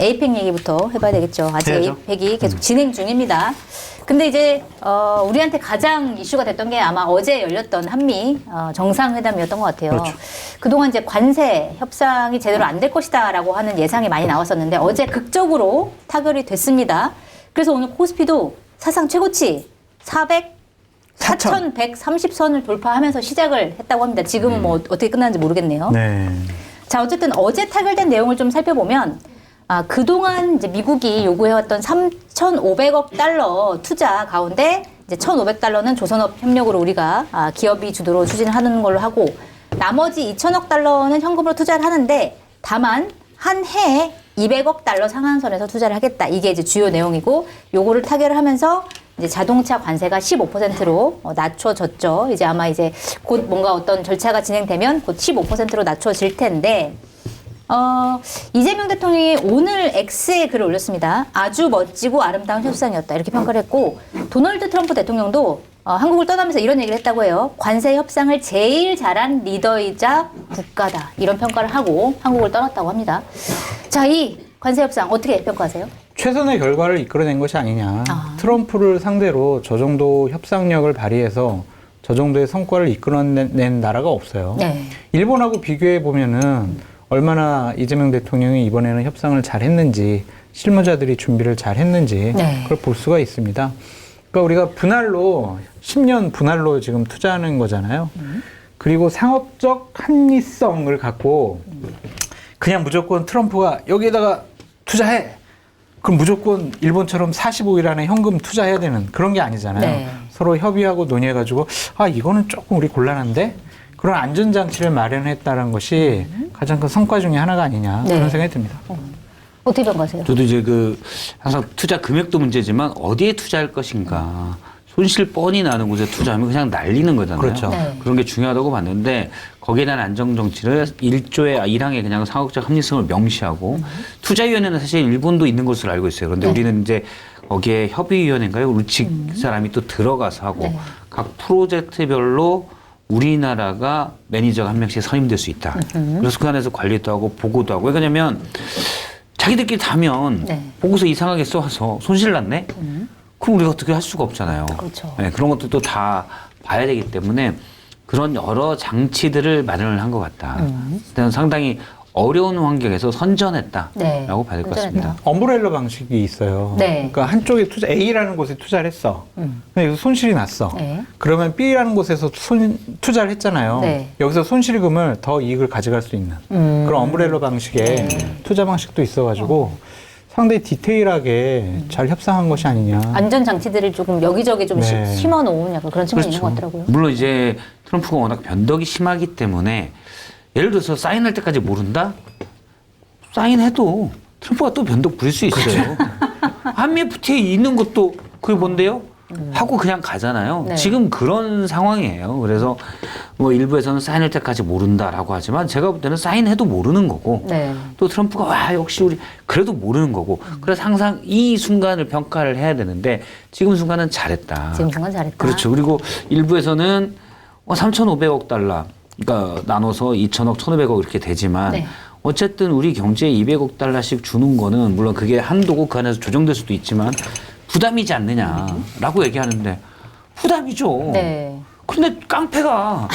에이펙 얘기부터 해봐야 되겠죠. 아직 해야죠. 에이펙이 계속 진행 중입니다. 근데 이제 우리한테 가장 이슈가 됐던 게 아마 어제 열렸던 한미 정상회담이었던 것 같아요. 그렇죠. 그동안 이제 관세 협상이 제대로 안 될 것이다라고 하는 예상이 많이 나왔었는데 어제 극적으로 타결이 됐습니다. 그래서 오늘 코스피도 사상 최고치 4,130선을 돌파하면서 시작을 했다고 합니다. 지금은 뭐 어떻게 끝났는지 모르겠네요. 네. 자, 어쨌든 어제 타결된 내용을 좀 살펴보면 그동안 이제 미국이 요구해왔던 3,500억 달러 투자 가운데 이제 1,500달러는 조선업 협력으로 우리가 기업이 주도로 추진을 하는 걸로 하고 나머지 2,000억 달러는 현금으로 투자를 하는데 다만 한 해에 200억 달러 상한선에서 투자를 하겠다. 이게 이제 주요 내용이고 요거를 타결을 하면서 이제 자동차 관세가 15%로 낮춰졌죠. 이제 아마 이제 곧 뭔가 어떤 절차가 진행되면 곧 15%로 낮춰질 텐데 이재명 대통령이 오늘 X에 글을 올렸습니다. 아주 멋지고 아름다운 협상이었다. 이렇게 평가를 했고 도널드 트럼프 대통령도 한국을 떠나면서 이런 얘기를 했다고 해요. 관세 협상을 제일 잘한 리더이자 국가다. 이런 평가를 하고 한국을 떠났다고 합니다. 자, 이 관세 협상 어떻게 평가하세요? 최선의 결과를 이끌어낸 것이 아니냐. 트럼프를 상대로 저 정도 협상력을 발휘해서 저 정도의 성과를 이끌어낸 나라가 없어요. 네. 일본하고 비교해 보면은 얼마나 이재명 대통령이 이번에는 협상을 잘 했는지, 실무자들이 준비를 잘 했는지 네. 그걸 볼 수가 있습니다. 그러니까 우리가 분할로 10년 분할로 지금 투자하는 거잖아요. 그리고 상업적 합리성을 갖고 그냥 무조건 트럼프가 여기에다가 투자해. 그럼 무조건 일본처럼 45일 안에 현금 투자해야 되는 그런 게 아니잖아요. 네. 서로 협의하고 논의해가지고 이거는 조금 우리 곤란한데 그런 안전장치를 마련했다는 것이 가장 큰 성과 중에 하나가 아니냐 네. 그런 생각이 듭니다. 어떻게 평가하세요? 저도 이제 항상 투자 금액도 문제지만 어디에 투자할 것인가. 손실 뻔히 나는 곳에 투자하면 그냥 날리는 거잖아요. 그렇죠. 네. 그런 게 중요하다고 봤는데 거기에 대한 안정정치를 1항에 그냥 상업적 합리성을 명시하고 투자위원회는 사실 일본도 있는 것으로 알고 있어요. 그런데 네. 우리는 이제 거기에 협의위원회인가요? 우측 사람이 또 들어가서 하고 네. 각 프로젝트별로 우리나라가 매니저가 한 명씩 선임될 수 있다. 그래서 그 안에서 관리도 하고 보고도 하고. 왜냐면 자기들끼리 다 하면 네. 보고서 이상하게 써서 손실 났네? 그럼 우리가 어떻게 할 수가 없잖아요. 그렇죠. 네, 그런 것도 다 봐야 되기 때문에 그런 여러 장치들을 마련을 한 것 같다. 저는 상당히 어려운 환경에서 선전했다라고 네. 봐야 될 것 같습니다. 엄브렐러 방식이 있어요. 네. 그러니까 한쪽에 A라는 곳에 투자를 했어. 근데 여기서 손실이 났어. 네. 그러면 B라는 곳에서 투자를 했잖아요. 네. 여기서 손실금을 더 이익을 가져갈 수 있는 그런 엄브렐러 방식의 투자 방식도 있어가지고 상당히 디테일하게 잘 협상한 것이 아니냐. 안전 장치들을 조금 여기저기 좀 네. 심어 놓은 약간 그런 측면이 있는 것 같더라고요. 물론 이제 트럼프가 워낙 변덕이 심하기 때문에 예를 들어서 사인할 때까지 모른다? 사인해도 트럼프가 또 변덕 부릴 수 있어요. 한미 FTA에 있는 것도 그게 뭔데요? 하고 그냥 가잖아요. 네. 지금 그런 상황이에요. 그래서 뭐 일부에서는 사인할 때까지 모른다라고 하지만 제가 볼 때는 사인해도 모르는 거고 네. 또 트럼프가 와 역시 우리 그래도 모르는 거고 그래서 항상 이 순간을 평가를 해야 되는데 지금 순간은 잘했다. 지금 순간 잘했다. 그렇죠. 그리고 일부에서는 3,500억 달러 그러니까 나눠서 2,000억, 1,500억 이렇게 되지만 네. 어쨌든 우리 경제에 200억 달러씩 주는 거는 물론 그게 한도고 그 안에서 조정될 수도 있지만 부담이지 않느냐라고 얘기하는데 부담이죠. 네. 근데 깡패가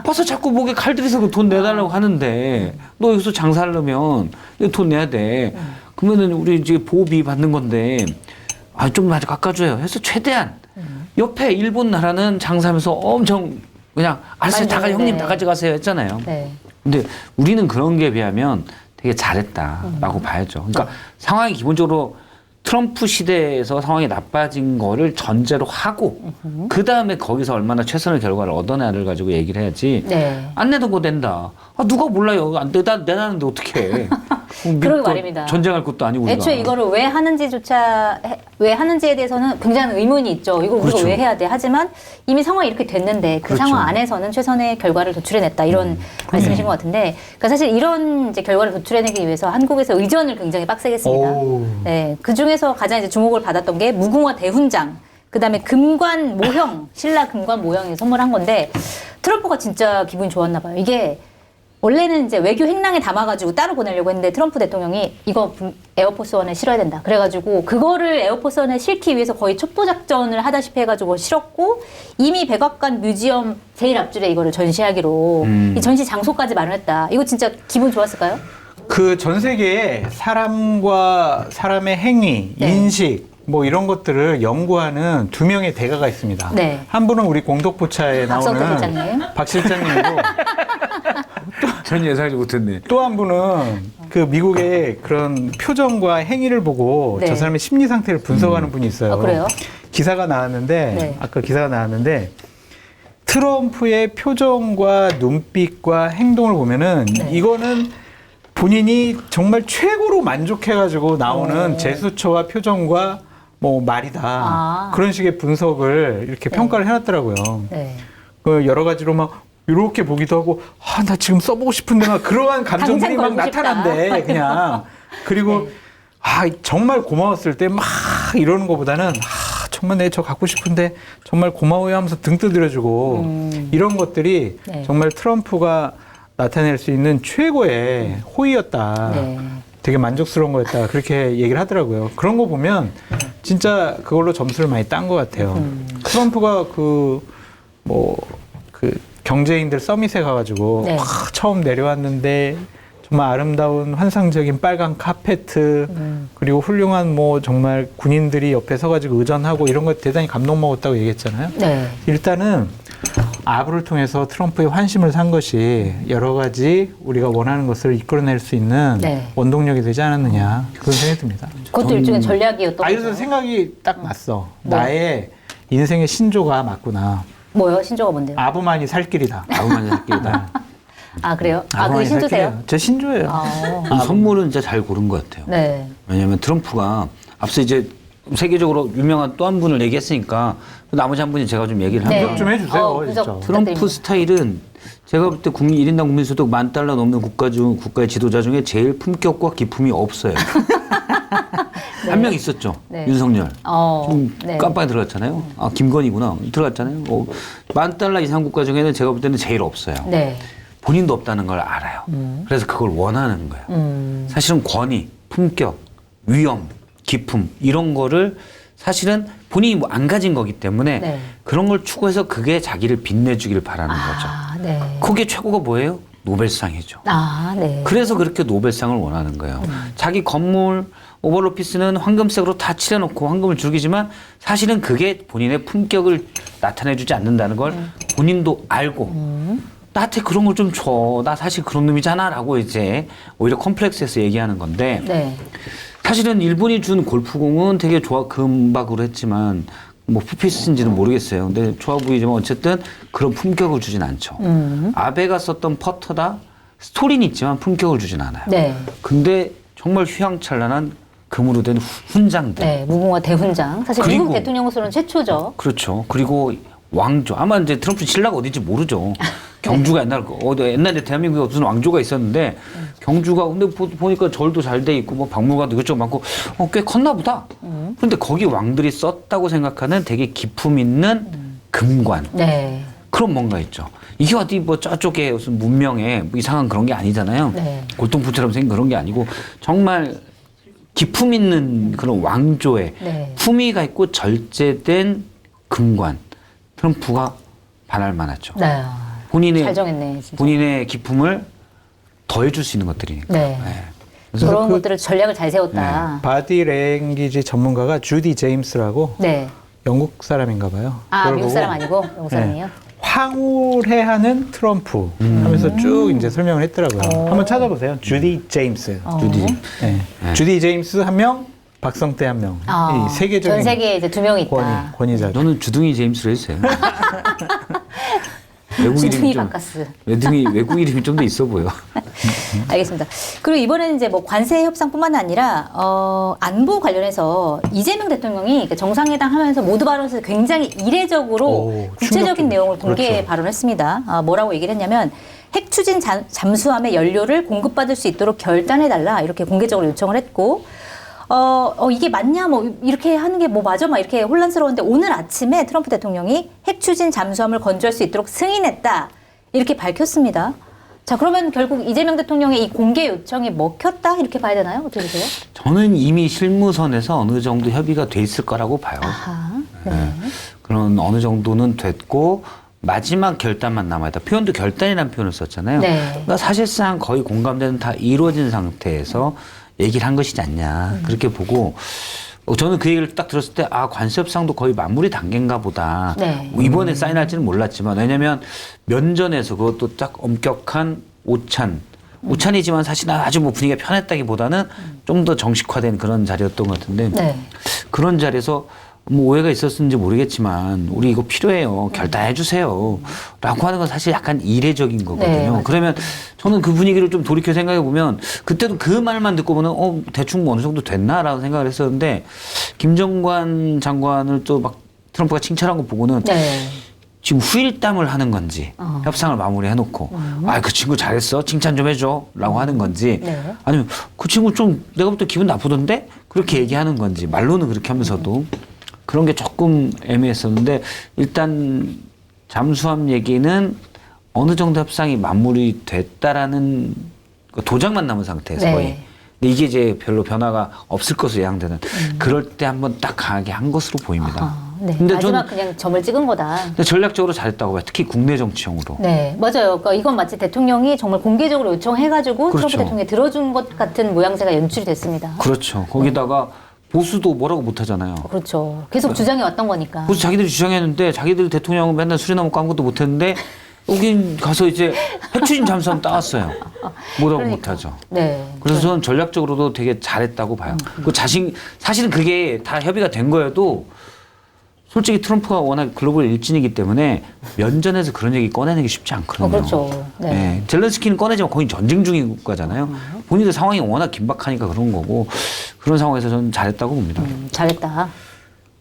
와서 자꾸 목에 칼 들이서 돈 내달라고 하는데 너 여기서 장사하려면 이거 돈 내야 돼. 그러면은 우리 이제 보호비 받는 건데 좀 많이 깎아줘요. 해서 최대한 옆에 일본 나라는 장사하면서 엄청 그냥 알았어요. 다 형님 다 가져가세요 했잖아요. 네. 근데 우리는 그런 게 비하면 되게 잘했다라고 봐야죠. 그러니까 상황이 기본적으로 트럼프 시대에서 상황이 나빠진 거를 전제로 하고 그 다음에 거기서 얼마나 최선의 결과를 얻어내야를 가지고 얘기를 해야지. 네. 안 내도 뭐 된다. 누가 몰라요. 안 내놨는데 어떡해. 그러게 말입니다. 전쟁할 것도 아니고 우리가. 애초에 이거를 왜 하는지에 대해서는 굉장한 의문이 있죠. 이걸 우리가 그렇죠. 왜 해야 돼? 하지만 이미 상황이 이렇게 됐는데 그 그렇죠. 상황 안에서는 최선의 결과를 도출해냈다 이런 말씀이신 것 같은데, 그러니까 사실 이런 이제 결과를 도출해내기 위해서 한국에서 의전을 굉장히 빡세게 했습니다. 네, 그 중에서 가장 이제 주목을 받았던 게 무궁화 대훈장, 그다음에 금관 모형, 신라 금관 모형이 선물한 건데 트럼프가 진짜 기분이 좋았나 봐요. 이게 원래는 이제 외교 행랑에 담아가지고 따로 보내려고 했는데 트럼프 대통령이 이거 에어포스 원에 실어야 된다. 그래가지고 그거를 에어포스 원에 실기 위해서 거의 첩보 작전을 하다시피 해가지고 실었고 이미 백악관 뮤지엄 제일 앞줄에 이거를 전시하기로 이 전시 장소까지 마련했다. 이거 진짜 기분 좋았을까요? 그 전 세계에 사람과 사람의 행위, 네. 인식 뭐 이런 것들을 연구하는 두 명의 대가가 있습니다. 네. 한 분은 우리 공덕포차에 박성태 나오는 실장님. 박 실장님이고 전 예상하지 못했네. 또 한 분은 그 미국의 그런 표정과 행위를 보고 네. 저 사람의 심리 상태를 분석하는 분이 있어요. 아, 그래요? 기사가 나왔는데 네. 아까 기사가 나왔는데 트럼프의 표정과 눈빛과 행동을 보면은 네. 이거는 본인이 정말 최고로 만족해가지고 나오는 제스처와 표정과 뭐 말이다. 아. 그런 식의 분석을 이렇게 평가를 해놨더라고요. 네. 그 여러 가지로 막 이렇게 보기도 하고 나 지금 써보고 싶은데 막 그러한 감정들이 막 당장 걸고 나타난대 싶다. 그냥. 그리고 네. 정말 고마웠을 때 막 이러는 것보다는 정말 내가 저 갖고 싶은데 정말 고마워요 하면서 등 두드려주고 이런 것들이 네. 정말 트럼프가 나타낼 수 있는 최고의 호의였다. 네. 되게 만족스러운 거였다. 그렇게 얘기를 하더라고요. 그런 거 보면 진짜 그걸로 점수를 많이 딴 것 같아요. 트럼프가 그 경제인들 서밋에 가가지고 네. 처음 내려왔는데 정말 아름다운 환상적인 빨간 카페트 그리고 훌륭한 뭐 정말 군인들이 옆에 서가지고 의전하고 이런 거 대단히 감동 먹었다고 얘기했잖아요. 네. 일단은 아부를 통해서 트럼프의 환심을 산 것이 여러 가지 우리가 원하는 것을 이끌어낼 수 있는 네. 원동력이 되지 않았느냐 그런 생각이 듭니다. 그것도 일종의 전략이었던 그래서 거죠. 생각이 딱 났어. 뭐? 나의 인생의 신조가 맞구나. 뭐요? 신조가 뭔데요? 아부만이 살 길이다. 아무만 할게다. 아, 그래요? 그게 아부만이 살 신조세요? 길이에요. 제 신조예요. 아. 이 선물은 진짜 잘 고른 것 같아요. 네. 왜냐하면 트럼프가 앞서 이제 세계적으로 유명한 또 한 분을 얘기했으니까 나머지 한 분이 제가 좀 얘기를 네. 하면 좀 해주세요, 분석 진짜. 트럼프 부탁드립니다. 스타일은 제가 볼 때 1인당 국민소득 $10,000 넘는 국가의 지도자 중에 제일 품격과 기품이 없어요. 한 명 있었죠. 네. 윤석열. 좀 네. 깜빡이 들어갔잖아요. 아, 김건희구나. 들어갔잖아요. $10,000 이상 국가 중에는 제가 볼 때는 제일 없어요. 네. 본인도 없다는 걸 알아요. 그래서 그걸 원하는 거예요. 사실은 권위, 품격, 위엄, 기품 이런 거를 사실은 본인이 뭐 안 가진 거기 때문에 네. 그런 걸 추구해서 그게 자기를 빛내주길 바라는 거죠. 아, 네. 그게 최고가 뭐예요? 노벨상이죠. 아, 네. 그래서 그렇게 노벨상을 원하는 거예요. 자기 건물 오벌오피스는 황금색으로 다 칠해놓고 황금을 줄기지만 사실은 그게 본인의 품격을 나타내주지 않는다는 걸 본인도 알고 나한테 그런 걸 좀 줘. 나 사실 그런 놈이잖아 라고 이제 오히려 컴플렉스에서 얘기하는 건데 네. 사실은 일본이 준 골프공은 되게 금박으로 했지만 뭐 푸피스인지는 모르겠어요. 근데 좋아 보이지만 어쨌든 그런 품격을 주진 않죠. 아베가 썼던 퍼터다 스토리는 있지만 품격을 주진 않아요. 네. 근데 정말 휘황찬란한 금으로 된 훈장들. 네. 무궁화 대훈장. 사실 그리고- 미국 대통령으로서는 최초죠. 그렇죠. 그리고 왕조. 아마 이제 트럼프 신라가 어딘지 모르죠. 경주가 옛날에 대한민국에 무슨 왕조가 있었는데 경주가 근데 보니까 절도 잘 돼 있고 뭐 박물관도 이것저것 많고 꽤 컸나 보다. 그런데 거기 왕들이 썼다고 생각하는 되게 기품 있는 금관. 네. 그런 뭔가 있죠. 이게 어디 뭐 저쪽에 무슨 문명에 뭐 이상한 그런 게 아니잖아요. 네. 골동품처럼 생긴 그런 게 아니고 정말 기품 있는 그런 왕조의 네. 품위가 있고 절제된 금관. 트럼프가 반할 만하죠. 네. 잘 정했네, 진짜. 본인의 기품을 더해줄 수 있는 것들이니까. 네. 그래서 그런 그- 것들을 전략을 잘 세웠다. 바디 랭귀지 전문가가 주디 제임스라고 네. 영국 사람인가 봐요. 아, 그걸 미국 보고 사람 아니고 영국 사람이에요? 황홀해하는 트럼프 하면서 쭉 이제 설명을 했더라고요. 한번 찾아보세요. 주디 제임스. 주디. 네. 주디 제임스 한 명, 박성태 한 명. 이 세계적인 전 세계에 이제 두 명 있다. 권위자. 너는 주둥이 제임스로 했어요. 외국 주둥이 이름이 좀 바카스. 외국 이름이 좀 더 있어 보여. 알겠습니다. 그리고 이번에는 이제 뭐 관세 협상뿐만 아니라 안보 관련해서 이재명 대통령이 정상회담 하면서 모두 발언에서 굉장히 이례적으로 오, 구체적인 충격적인. 내용을 공개 그렇죠. 발언했습니다. 뭐라고 얘기를 했냐면 핵 추진 잠수함의 연료를 공급받을 수 있도록 결단해달라 이렇게 공개적으로 요청을 했고 이게 맞냐 뭐 이렇게 하는 게 뭐 맞아 막 이렇게 혼란스러운데 오늘 아침에 트럼프 대통령이 핵 추진 잠수함을 건조할 수 있도록 승인했다 이렇게 밝혔습니다. 자, 그러면 결국 이재명 대통령의 이 공개 요청이 먹혔다 이렇게 봐야 되나요? 어떻게 보세요? 저는 이미 실무선에서 어느 정도 협의가 돼 있을 거라고 봐요. 아하. 네. 그런 어느 정도는 됐고 마지막 결단만 남아있다. 표현도 결단이라는 표현을 썼잖아요. 네. 그러니까 사실상 거의 공감대는 다 이루어진 상태에서 얘기를 한 것이지 않냐. 그렇게 보고 저는 그 얘기를 딱 들었을 때 관세 협상도 거의 마무리 단계인가 보다. 네. 이번에 사인할지는 몰랐지만 왜냐하면 면전에서 그것도 딱 엄격한 오찬이지만 사실 아주 뭐 분위기가 편했다기보다는 좀 더 정식화된 그런 자리였던 것 같은데 네. 그런 자리에서 뭐 오해가 있었는지 모르겠지만 우리 이거 필요해요. 결단해 주세요. 라고 하는 건 사실 약간 이례적인 거거든요. 네, 맞아요. 그러면 저는 그 분위기를 좀 돌이켜 생각해 보면 그때도 그 말만 듣고 보면 대충 어느 정도 됐나라고 생각을 했었는데 김정관 장관을 또 막 트럼프가 칭찬한 거 보고는 네. 지금 후일담을 하는 건지 협상을 마무리해 놓고 그 친구 잘했어 칭찬 좀 해줘 라고 하는 건지 네. 아니면 그 친구 좀 내가 볼 때 기분 나쁘던데 그렇게 얘기하는 건지 말로는 그렇게 하면서도 그런 게 조금 애매했었는데 일단 잠수함 얘기는 어느 정도 협상이 마무리됐다라는 도장만 남은 상태에서 네. 거의 근데 이게 이제 별로 변화가 없을 것으로 예상되는 그럴 때 한번 딱 강하게 한 것으로 보입니다. 네. 근데 마지막 그냥 점을 찍은 거다. 근데 전략적으로 잘했다고 봐요. 특히 국내 정치용으로. 네, 맞아요. 그러니까 이건 마치 대통령이 정말 공개적으로 요청해가지고 그렇죠. 트럼프 대통령이 들어준 것 같은 모양새가 연출이 됐습니다. 그렇죠. 거기다가 보수도 뭐라고 못하잖아요. 그렇죠. 계속 주장해 왔던 거니까. 보수 자기들이 주장했는데 자기들 대통령은 맨날 술이나 먹고 아무것도 못했는데 여긴 가서 이제 핵추진 잠수함 따왔어요. 뭐라고 그러니까. 못하죠. 네. 그래서 저는 전략적으로도 되게 잘했다고 봐요. 그 사실은 그게 다 협의가 된 거여도 솔직히 트럼프가 워낙 글로벌 일진이기 때문에 면전에서 그런 얘기 꺼내는 게 쉽지 않거든요. 그렇죠. 네. 네. 젤렌스키는 꺼내지만 거의 전쟁 중인 국가잖아요. 본인들 상황이 워낙 긴박하니까 그런 거고 그런 상황에서 저는 잘했다고 봅니다. 잘했다.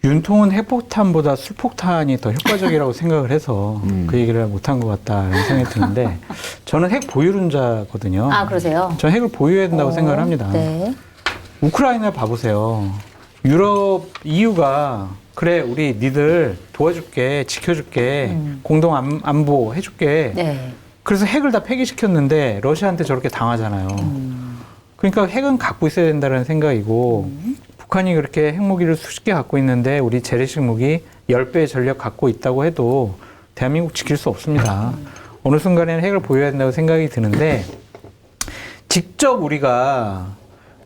윤통은 핵폭탄보다 술폭탄이 더 효과적이라고 생각을 해서 그 얘기를 못한 것 같다는 생각이 드는데 저는 핵 보유론자거든요. 아, 그러세요? 저는 핵을 보유해야 된다고 생각을 합니다. 네. 우크라이나 봐보세요. 유럽 EU가 그래 우리 니들 도와줄게 지켜줄게 공동 안보 해줄게. 네. 그래서 핵을 다 폐기시켰는데 러시아한테 저렇게 당하잖아요. 그러니까 핵은 갖고 있어야 된다는 생각이고 북한이 그렇게 핵무기를 수십 개 갖고 있는데 우리 재래식 무기 10배의 전력 갖고 있다고 해도 대한민국 지킬 수 없습니다. 어느 순간에는 핵을 보유해야 된다고 생각이 드는데 직접 우리가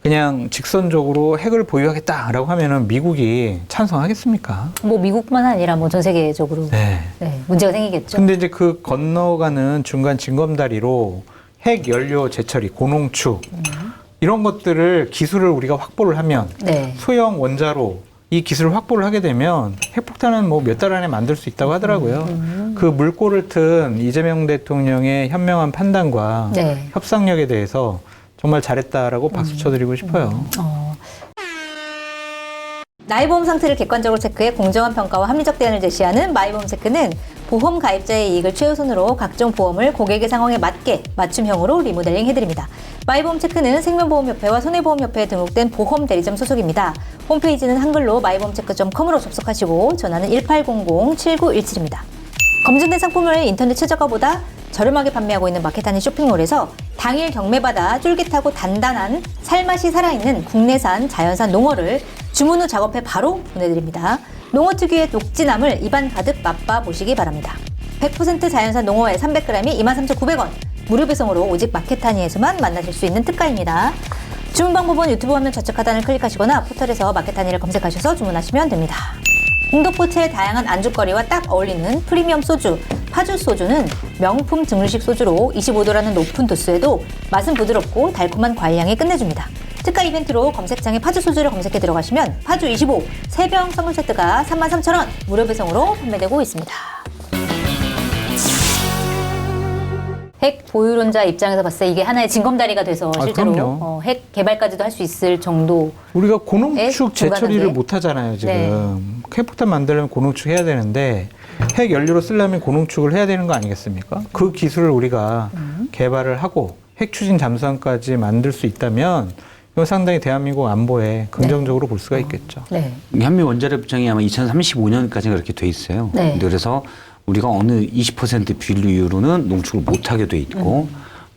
그냥 직선적으로 핵을 보유하겠다라고 하면은 미국이 찬성하겠습니까? 뭐 미국만 아니라 뭐 전 세계적으로 네. 네, 문제가 생기겠죠. 근데 이제 그 건너가는 중간 징검다리로 핵 연료 재처리, 고농축 이런 것들을 기술을 우리가 확보를 하면 네. 소형 원자로 이 기술을 확보를 하게 되면 핵폭탄은 뭐 몇 달 안에 만들 수 있다고 하더라고요. 그 물꼬를 튼 이재명 대통령의 현명한 판단과 네. 협상력에 대해서 정말 잘했다라고 박수 쳐드리고 싶어요. 나의 보험 상태를 객관적으로 체크해 공정한 평가와 합리적 대안을 제시하는 마이보험 체크는 보험 가입자의 이익을 최우선으로 각종 보험을 고객의 상황에 맞게 맞춤형으로 리모델링 해드립니다. 마이보험 체크는 생명보험협회와 손해보험협회에 등록된 보험 대리점 소속입니다. 홈페이지는 한글로 마이보험체크.com으로 접속하시고 전화는 1800-7917입니다. 검증된 상품을 인터넷 최저가보다 저렴하게 판매하고 있는 마켓하니 쇼핑몰에서 당일 경매받아 쫄깃하고 단단한 살맛이 살아있는 국내산 자연산 농어를 주문 후 작업해 바로 보내드립니다. 농어 특유의 녹진함을 입안 가득 맛봐 보시기 바랍니다. 100% 자연산 농어회 300g이 23,900원, 무료 배송으로 오직 마켓하니에서만 만나실 수 있는 특가입니다. 주문 방법은 유튜브 화면 좌측 하단을 클릭하시거나 포털에서 마켓하니를 검색하셔서 주문하시면 됩니다. 공덕포차의 다양한 안주거리와 딱 어울리는 프리미엄 소주, 파주 소주는 명품 증류식 소주로 25도라는 높은 도수에도 맛은 부드럽고 달콤한 과일향이 끝내줍니다. 특가 이벤트로 검색창에 파주 소주를 검색해 들어가시면 파주 25 3병 선물 세트가 33,000원 무료 배송으로 판매되고 있습니다. 핵 보유론자 입장에서 봤을 때 이게 하나의 징검다리가 돼서 실제로 그럼요. 핵 개발까지도 할 수 있을 정도. 우리가 고농축 재처리를 불가능해? 못 하잖아요, 지금. 네. 핵폭탄 만들려면 고농축 해야 되는데 핵 연료로 쓰려면 고농축을 해야 되는 거 아니겠습니까? 그 기술을 우리가 개발을 하고 핵 추진 잠수함까지 만들 수 있다면 이건 상당히 대한민국 안보에 긍정적으로 볼 수가 있겠죠. 네. 한미 원자력 입장이 아마 2035년까지 그렇게 돼 있어요. 네. 근데 그래서 우리가 어느 20% 비율로는 농축을 못하게 돼 있고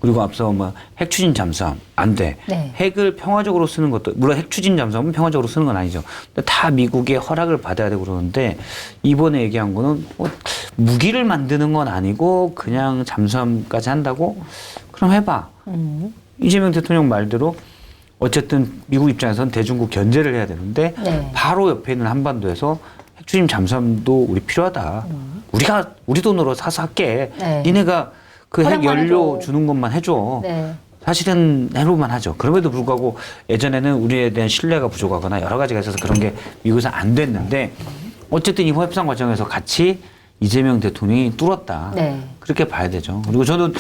그리고 앞서 뭐 핵 추진 잠수함 안 돼. 네. 핵을 평화적으로 쓰는 것도 물론 핵 추진 잠수함은 평화적으로 쓰는 건 아니죠. 근데 다 미국의 허락을 받아야 되고 그러는데 이번에 얘기한 거는 뭐 무기를 만드는 건 아니고 그냥 잠수함까지 한다고 그럼 해봐. 이재명 대통령 말대로 어쨌든 미국 입장에서는 대중국 견제를 해야 되는데 네. 바로 옆에 있는 한반도에서 핵 추진 잠수함도 우리 필요하다. 우리가 우리 돈으로 사서 할게. 네. 니네가 그 핵 허락만 연료 해줘. 주는 것만 해줘. 네. 사실은 해로만 하죠. 그럼에도 불구하고 예전에는 우리에 대한 신뢰가 부족하거나 여러 가지가 있어서 그런 게 미국에서 안 됐는데 어쨌든 이 협상 과정에서 같이 이재명 대통령이 뚫었다. 네. 그렇게 봐야 되죠. 그리고 저는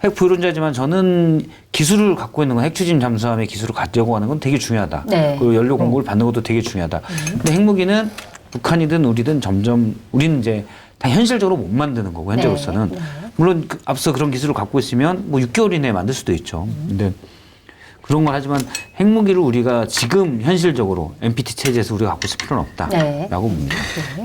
핵 부유론자지만 저는 기술을 갖고 있는 건 핵 추진 잠수함의 기술을 가지고 하는 건 되게 중요하다. 네. 그리고 연료 공급을 받는 것도 되게 중요하다. 근데 핵무기는 북한이든 우리든 점점 우리는 이제 다 현실적으로 못 만드는 거고 현재로서는 네. 물론 앞서 그런 기술을 갖고 있으면 뭐 6개월 이내에 만들 수도 있죠. 근데 그런 걸 하지만 핵무기를 우리가 지금 현실적으로 NPT 체제에서 우리가 갖고 있을 필요는 없다라고 네. 봅니다.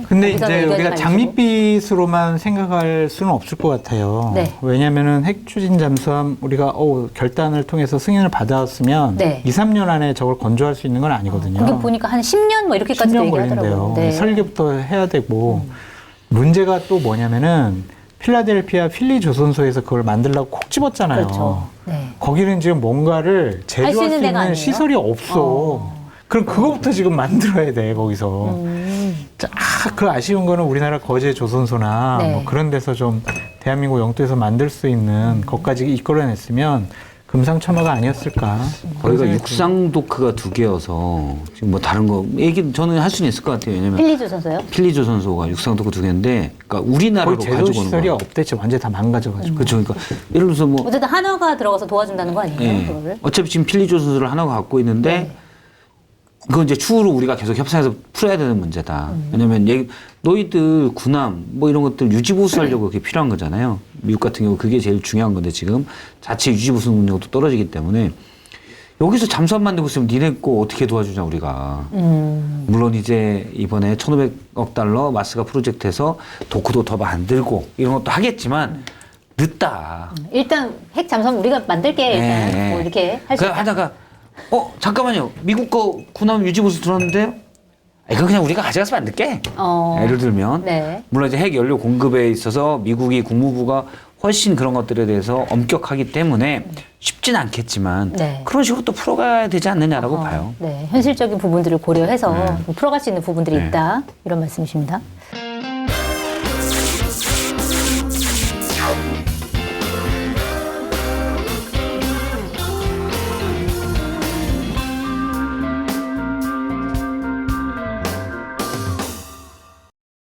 근데 거기서 이제 의견이 우리가 갈리시고. 장밋빛으로만 생각할 수는 없을 것 같아요. 네. 왜냐하면은 핵 추진 잠수함 우리가 결단을 통해서 승인을 받았으면 네. 2, 3년 안에 저걸 건조할 수 있는 건 아니거든요. 그게 보니까 한 10년 뭐 이렇게까지도 10년 얘기하더라고요. 걸린대요. 네. 설계부터 해야 되고 문제가 또 뭐냐면은 필라델피아 필리 조선소에서 그걸 만들려고 콕 집었잖아요. 그렇죠. 네. 거기는 지금 뭔가를 제조할 수 있는 있는 데가 아니에요? 시설이 없어. 그럼 그거부터 지금 만들어야 돼 거기서. 그 아쉬운 거는 우리나라 거제 조선소나 네. 뭐 그런 데서 좀 대한민국 영토에서 만들 수 있는 것까지 이끌어냈으면 금상첨화가 아니었을까. 그런 거기가 생각이 육상 도크가 2개여서 지금 뭐 다른 거 얘기 저는 할 수는 있을 것 같아요. 왜냐면 필리조 선수요? 필리조 선수가 육상 도크 2개인데 그러니까 우리나라로 거의 제조 가지고 오는 시설이 거. 없댔죠. 완전 다 망가져가지고. 그렇죠. 그러니까 예를 들어서 뭐 어쨌든 한화가 들어가서 도와준다는 거 아니에요? 예. 그거를? 어차피 지금 필리조 선수를 하나가 갖고 있는데 네. 그건 이제 추후로 우리가 계속 협상해서 풀어야 되는 문제다. 왜냐면 너희들 군함 뭐 이런 것들 유지보수하려고 그게 필요한 거잖아요. 미국 같은 경우 그게 제일 중요한 건데 지금 자체 유지보수 능력도 떨어지기 때문에 여기서 잠수함 만들고 있으면 니네 거 어떻게 도와주냐 우리가. 물론 이제 이번에 1,500억 달러 마스가 프로젝트에서 도크도 더 만들고 이런 것도 하겠지만 늦다. 일단 핵 잠수함 우리가 만들게 일단 예, 예. 뭐 이렇게 할 수 그냥 있다. 하다가 잠깐만요. 미국 거 군함 유지보수 들어왔는데요? 이거 그냥 우리가 가져가서 만들게. 예를 들면 네. 물론 이제 핵 연료 공급에 있어서 미국이 국무부가 훨씬 그런 것들에 대해서 엄격하기 때문에 쉽진 않겠지만 네. 그런 식으로 또 풀어가야 되지 않느냐라고 봐요. 네, 현실적인 부분들을 고려해서 네. 좀 풀어갈 수 있는 부분들이 네. 있다 이런 말씀이십니다.